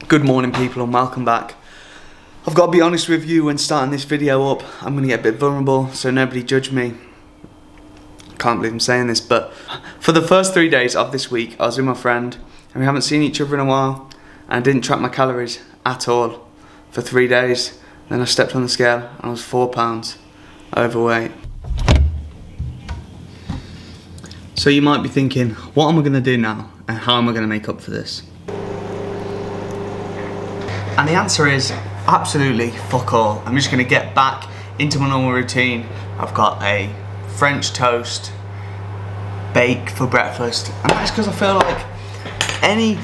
Good morning people and welcome back. I've got to be honest with you when starting this video up, I'm going to get a bit vulnerable, so nobody judge me. Can't believe I'm saying this, but for the first 3 days of this week I was with my friend and we haven't seen each other in a while, and I didn't track my calories at all for 3 days. Then I stepped on the scale and I was 4 pounds overweight. So you might be thinking, what am I going to do now and how am I going to make up for this? And the answer is absolutely fuck all. I'm just going to get back into my normal routine. I've got a French toast, bake for breakfast, and that's because I feel like any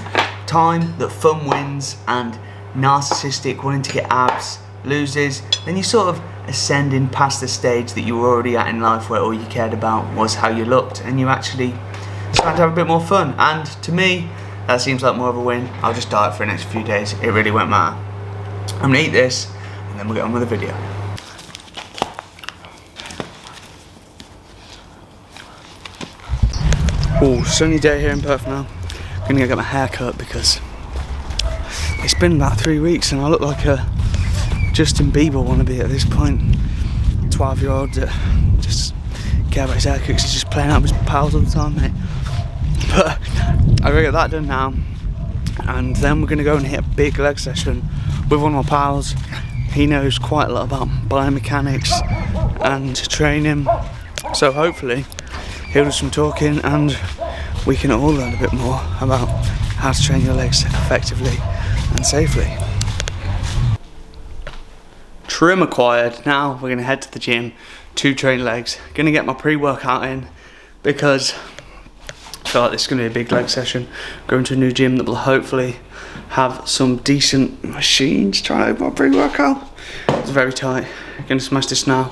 time that fun wins and narcissistic wanting to get abs loses, then you sort of ascending past the stage that you were already at in life where all you cared about was how you looked, and you actually started to have a bit more fun. And to me, that seems like more of a win. I'll just diet for the next few days. It really won't matter. I'm gonna eat this and then we'll get on with the video. Oh, sunny day here in Perth now. I'm gonna go get my hair cut because it's been about 3 weeks and I look like a Justin Bieber wannabe at this point. 12-year-old that just care about his haircut because he's just playing out with his pals all the time, mate. But I gotta get that done now, and then we're gonna go and hit a big leg session with one of my pals. He knows quite a lot about biomechanics and training, so hopefully he'll do some talking and we can all learn a bit more about how to train your legs effectively and safely. Trim acquired. Now we're gonna head to the gym to train legs. Gonna get my pre-workout in because I feel like this is going to be a big leg session. Going to a new gym that will hopefully have some decent machines. Trying to open my pre-workout. It's very tight. I'm going to smash this now.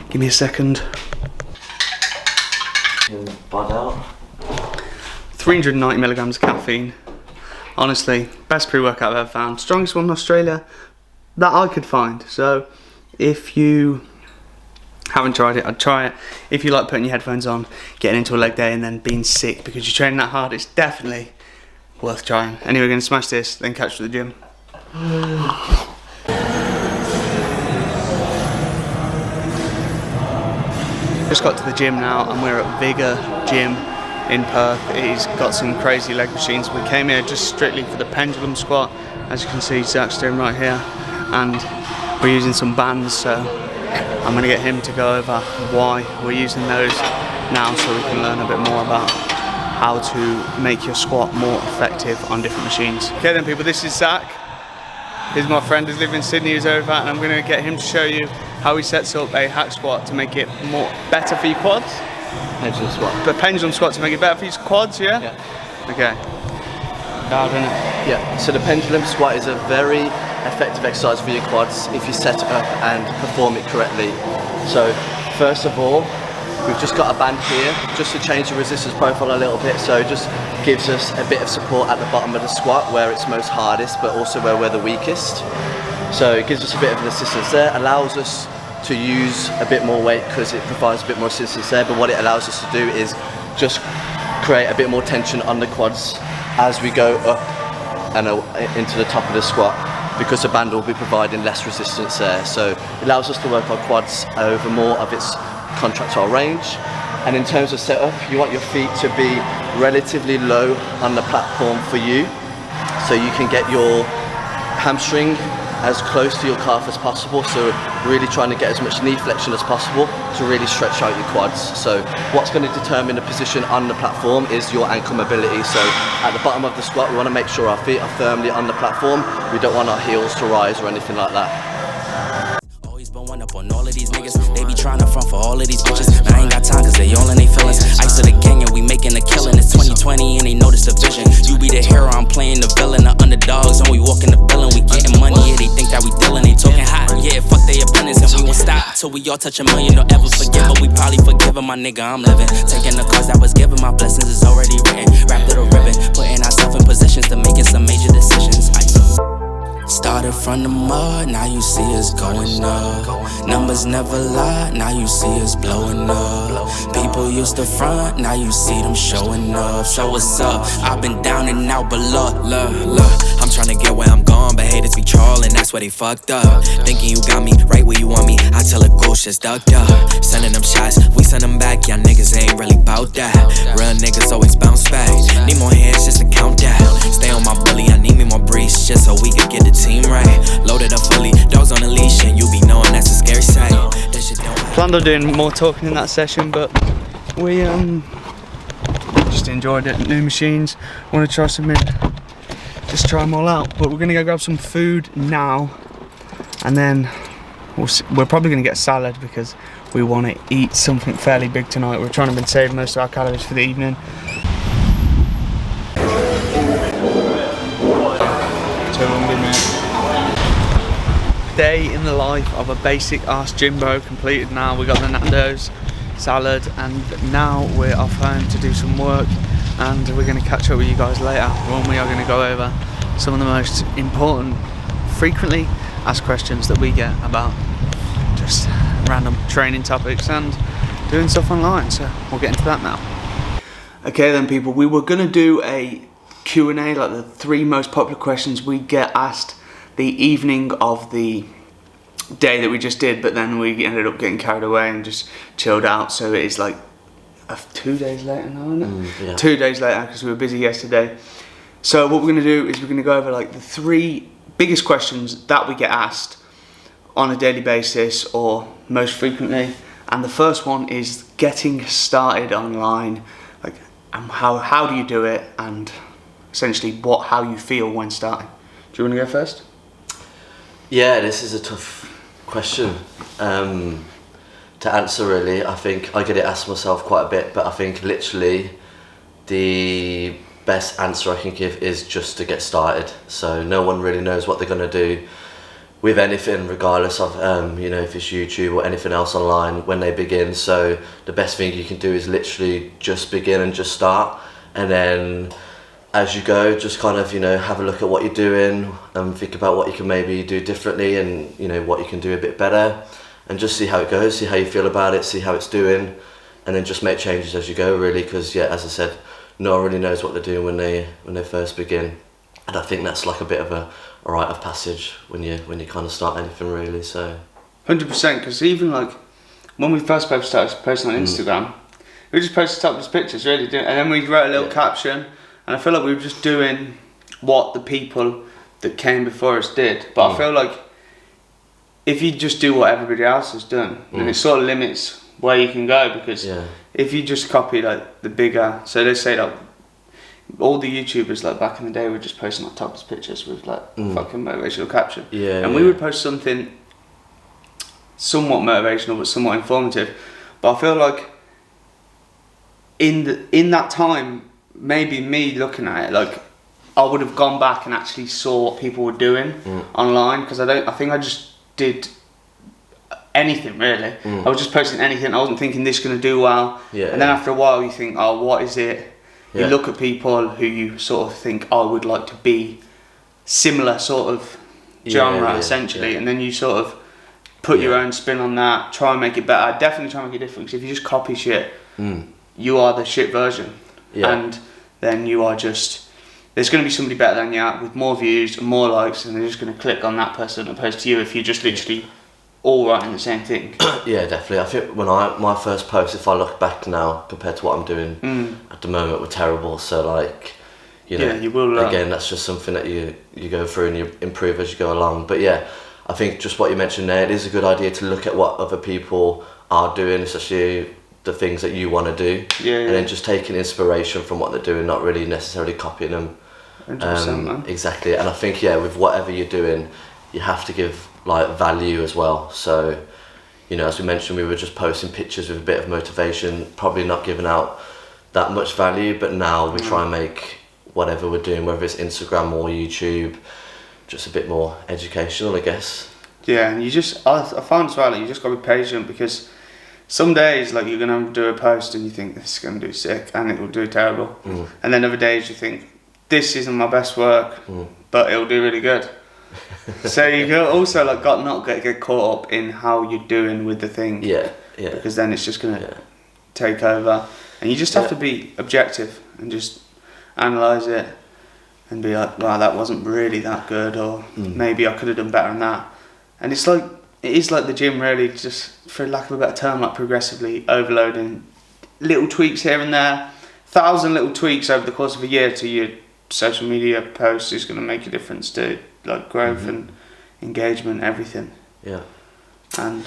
Give me a second. 390 milligrams of caffeine. Honestly, best pre-workout I've ever found. Strongest one in Australia that I could find. So if you haven't tried it, I'd try it. If you like putting your headphones on, getting into a leg day and then being sick because you're training that hard, it's definitely worth trying. Anyway, we're going to smash this, then catch you at the gym. Just got to the gym now and we're at Vigor Gym in Perth. He's got some crazy leg machines. We came here just strictly for the pendulum squat. As you can see, Zach's doing right here. And we're using some bands, so I'm going to get him to go over why we're using those now so we can learn a bit more about how to make your squat more effective on different machines. Okay then people, this is Zach. He's my friend who's living in Sydney, who's over, and I'm going to get him to show you how he sets up a hack squat to make it better for your quads. Pendulum squat. The pendulum squat to make it better for your quads, yeah? Yeah. Okay. Yeah, so the pendulum squat is a very effective exercise for your quads if you set it up and perform it correctly. So first of all, we've just got a band here just to change the resistance profile a little bit, so it just gives us a bit of support at the bottom of the squat where it's most hardest but also where we're the weakest. So it gives us a bit of an assistance there, allows us to use a bit more weight because it provides a bit more assistance there, but what it allows us to do is just create a bit more tension on the quads as we go up and into the top of the squat, because the band will be providing less resistance there. So it allows us to work our quads over more of its contractile range. And in terms of setup, you want your feet to be relatively low on the platform for you, so you can get your hamstring as close to your calf as possible, so really trying to get as much knee flexion as possible to really stretch out your quads. So what's going to determine the position on the platform is your ankle mobility. So at the bottom of the squat, we want to make sure our feet are firmly on the platform. We don't want our heels to rise or anything like that. Always been one up on all of these niggas. They be trying to front for all of these bitches. I ain't got time cause they all in they feelings. Ice of the gang and we making a killing. It's 2020 and they notice the vision. You be the hero, I'm playing the villain. The underdogs and we walk in the building. We getting money, yeah, they think that we dealing. They talking hot, yeah, fuck they opinions. And we won't stop till we all touch a million. Don't ever forgive, but we probably forgive my nigga, I'm living. Taking the cards that was given, my blessings is already written. Wrapped little ribbon, putting ourselves in positions to making some major decisions. Started from the mud, now you see us going up. Numbers never lie, now you see us blowing up. People used to front, now you see them showing up. So what's up? I've been down and out, but look. I'm tryna get where I'm going, but haters be trolling, that's where they fucked up. Thinking you got me right where you want me, I tell a ghost just ducked up. Sending them shots, we send them back, y'all niggas ain't really bout that. Real niggas always bounce back, need more hands just to count that. Stay on my bully, I need me more breeze, just so we can get the team right. Loaded up fully, dogs on a leash, and you be knowing that's a scary sight. That shit don't Planned on doing more talking in that session, but we just enjoyed it. New machines, want to try something, just try them all out. But we're gonna go grab some food now, and then we're probably gonna get salad because we want to eat something fairly big tonight. We're trying to save most of our calories for the evening. Day in the life of a basic ass Jimbo completed now. We got the Nando's salad, and now we're off home to do some work, and we're going to catch up with you guys later when we are going to go over some of the most important, frequently asked questions that we get about just random training topics and doing stuff online. So we'll get into that now. Okay then people, we were going to do a Q&A, like the 3 most popular questions we get asked the evening of the day that we just did, but then we ended up getting carried away and just chilled out, so it is like 2 days later now, isn't it? Yeah. 2 days later because we were busy yesterday. So what we're going to do is we're going to go over like the 3 biggest questions that we get asked on a daily basis or most frequently, and the first one is getting started online. Like how do you do it, and essentially how you feel when starting. Do you want to go first? Yeah, this is a tough question to answer really. I think I get it asked myself quite a bit, but I think literally the best answer I can give is just to get started. So no one really knows what they're going to do with anything, regardless of if it's YouTube or anything else online when they begin. So the best thing you can do is literally just begin and just start, and then as you go, just kind of, have a look at what you're doing and think about what you can maybe do differently, and, what you can do a bit better, and just see how it goes, see how you feel about it, see how it's doing, and then just make changes as you go, really, because, yeah, as I said, no one really knows what they're doing when they first begin. And I think that's like a bit of a rite of passage when you kind of start anything, really, so. 100%, because even like, when we first started posting on Instagram, we just posted topless pictures, really, and then we wrote a little caption. And I feel like we were just doing what the people that came before us did. But I feel like if you just do what everybody else has done, then it sort of limits where you can go. Because if you just copy like the bigger, so let's say like all the YouTubers like back in the day were just posting like topless pictures with like fucking motivational caption. And we would post something somewhat motivational but somewhat informative. But I feel like in that time, maybe me looking at it, like I would have gone back and actually saw what people were doing online, because I think I just did anything really. I was just posting anything. I wasn't thinking this is going to do well. And then after a while you think, oh, what is it? You look at people who you sort of think, oh, I would like to be similar sort of genre essentially, and then you sort of put your own spin on that, try and make it better. Definitely try and make it different, because if you just copy shit, you are the shit version. And then you are just, there's going to be somebody better than you with more views and more likes, and they're just going to click on that person opposed to you if you're just literally all writing the same thing. Yeah, definitely. I think when my first posts, if I look back now compared to what I'm doing at the moment, were terrible. So like, you will learn. Again, that's just something that you go through and you improve as you go along. But yeah, I think just what you mentioned there, it is a good idea to look at what other people are doing, especially the things that you want to do, and then just taking inspiration from what they're doing, not really necessarily copying them. 100%, man. Exactly. And I think with whatever you're doing, you have to give like value as well. So as we mentioned, we were just posting pictures with a bit of motivation, probably not giving out that much value, but now we try and make whatever we're doing, whether it's Instagram or YouTube, just a bit more educational, I guess. Yeah, and I found as well, you just got to be patient, because some days, like, you're going to do a post and you think, this is going to do sick, and it will do terrible. And then other days you think, this isn't my best work, but it'll do really good. So you can also like not get caught up in how you're doing with the thing. Yeah. Because then it's just gonna take over, and you just have to be objective and just analyse it and be like, wow, that wasn't really that good, or maybe I could have done better than that. And it is like the gym, really, just for lack of a better term, like progressively overloading little tweaks here and there. 1,000 little tweaks over the course of a year to your social media posts is going to make a difference to like growth and engagement, everything. Yeah. And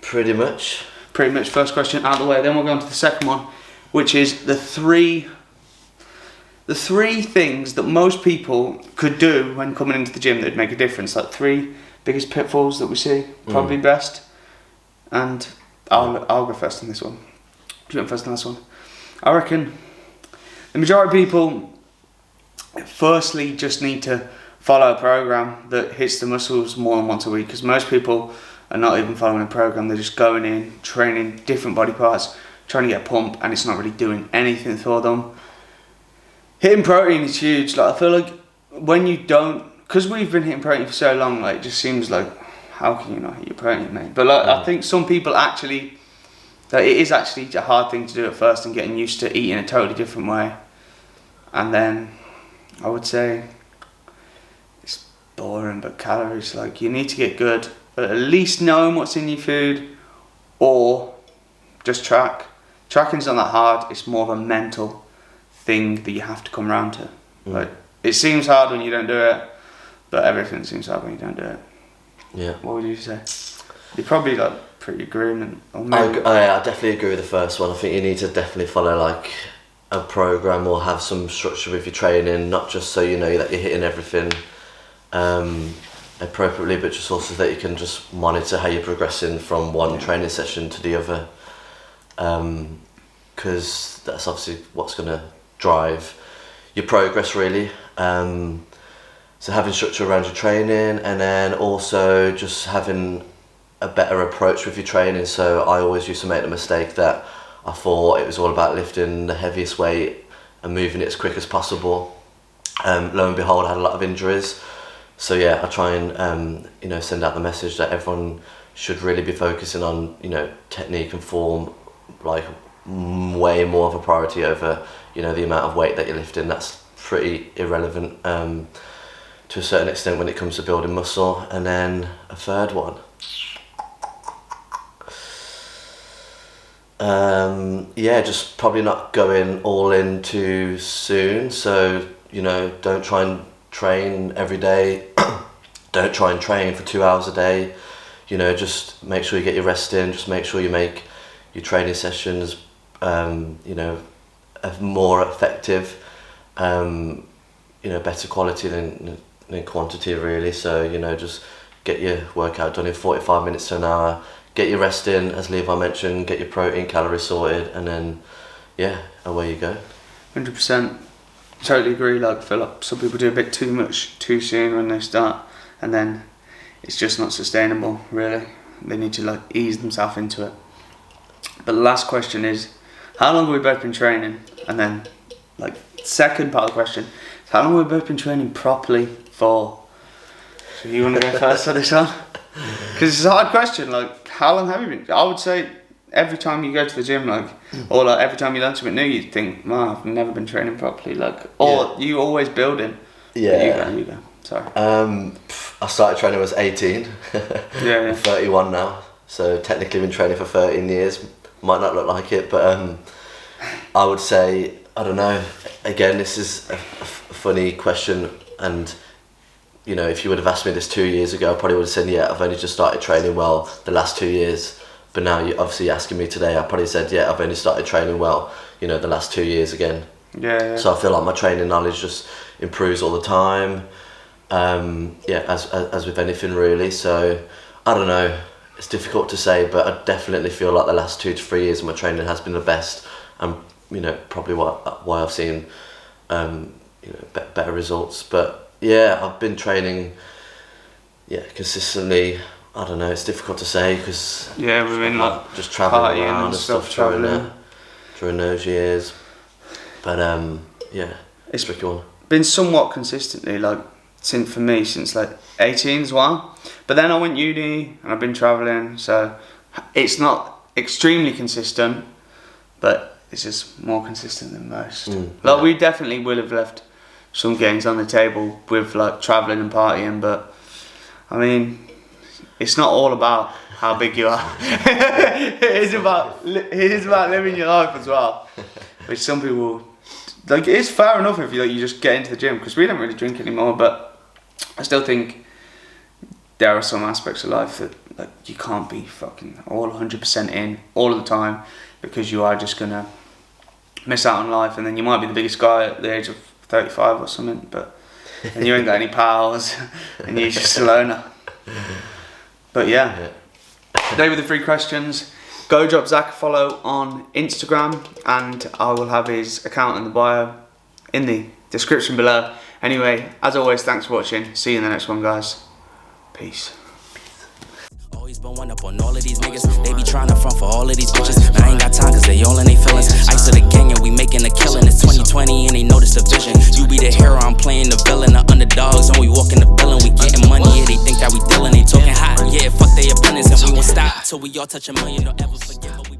pretty much first question out of the way. Then we'll go on to the second one, which is the three things that most people could do when coming into the gym that'd make a difference. Like 3 biggest pitfalls that we see, probably best. And I'll go first on this one. You went first on this one. I reckon the majority of people firstly just need to follow a program that hits the muscles more than once a week, because most people are not even following a program. They're just going in, training different body parts, trying to get a pump, and it's not really doing anything for them. Hitting protein is huge. Like, I feel like when you don't, because we've been hitting protein for so long, like, it just seems like, how can you not hit your protein, mate? But like, I think some people actually, like, it is actually a hard thing to do at first, and getting used to eating a totally different way. And then I would say it's boring, but calories, like, you need to get good at least knowing what's in your food, or just track. Tracking's not that hard. It's more of a mental thing that you have to come around to. Like, it seems hard when you don't do it, but everything seems hard when you don't do it. Yeah. What would you say? You're probably like pretty agreement. Or maybe I definitely agree with the first one. I think you need to definitely follow like a program or have some structure with your training, not just so you know that you're hitting everything appropriately, but just also that you can just monitor how you're progressing from one training session to the other, because that's obviously what's going to drive your progress, really. So having structure around your training, and then also just having a better approach with your training. So I always used to make the mistake that I thought it was all about lifting the heaviest weight and moving it as quick as possible. Lo and behold, I had a lot of injuries. So yeah, I try and send out the message that everyone should really be focusing on, technique and form, like way more of a priority over, the amount of weight that you're lifting. That's pretty irrelevant to a certain extent when it comes to building muscle. And then a third one. Just probably not going all in too soon. So, don't try and train every day. Don't try and train for 2 hours a day. Just make sure you get your rest in. Just make sure you make your training sessions, more effective, better quality than quantity, really. So, just get your workout done in 45 minutes to an hour. Get your rest in, as Levi mentioned, get your protein, calories sorted, and then, away you go. 100%. Totally agree. Like, I feel like some people do a bit too much too soon when they start, and then it's just not sustainable, really. They need to like ease themselves into it. But the last question is, how long have we both been training? And then, like, second part of the question is, how long have we both been training properly for? So you want to go first on this one? Because it's a hard question. Like, how long have you been? I would say every time you go to the gym, like, or like every time you learn something new, you think, man, I've never been training properly. Like, or you always building. Yeah. You go. Sorry. I started training when I was 18. Yeah. I'm 31 now, so technically been training for 13 years. Might not look like it, but I would say, I don't know. Again, this is a funny question, and if you would have asked me this 2 years ago, I probably would have said, yeah, I've only just started training well the last 2 years. But now you're obviously asking me today, I probably said, yeah, I've only started training well, the last 2 years again. Yeah. So I feel like my training knowledge just improves all the time. As with anything, really. So I don't know. It's difficult to say, but I definitely feel like the last 2 to 3 years of my training has been the best, and probably why I've seen better results. But yeah, I've been training consistently. I don't know, it's difficult to say because we've been like just travelling partying around and stuff during those years. But it's a tricky one. Been somewhat consistently, like since for me since like 18 as well. But then I went uni and I've been travelling, so it's not extremely consistent, but it's just more consistent than most. Like we definitely will have left some gains on the table with like travelling and partying, but I mean, it's not all about how big you are. it is about living your life as well, which some people like. It's fair enough if you just get into the gym, because we don't really drink anymore, but I still think there are some aspects of life that like you can't be fucking all 100% in all of the time, because you are just gonna miss out on life, and then you might be the biggest guy at the age of 35 or something, but and you ain't got any pals and you're just a loner. But yeah, they were the 3 questions. Go drop Zach a follow on Instagram, and I will have his account in the bio in the description below. Anyway, as always, thanks for watching. See you in the next one, guys. Peace. Always been one up on all of these niggas. They be trying to front for all of these bitches. I ain't got time cause they all in they feelings. Ice to the gang and we making a killing. It's 2020 and they notice the vision. You be the hero, I'm playing the villain. The underdogs and we walk in the building. We getting money, yeah, they think that we dealing. They talking hot, yeah, fuck their opponents. And we won't stop till we all touch a million. Don't ever forget what we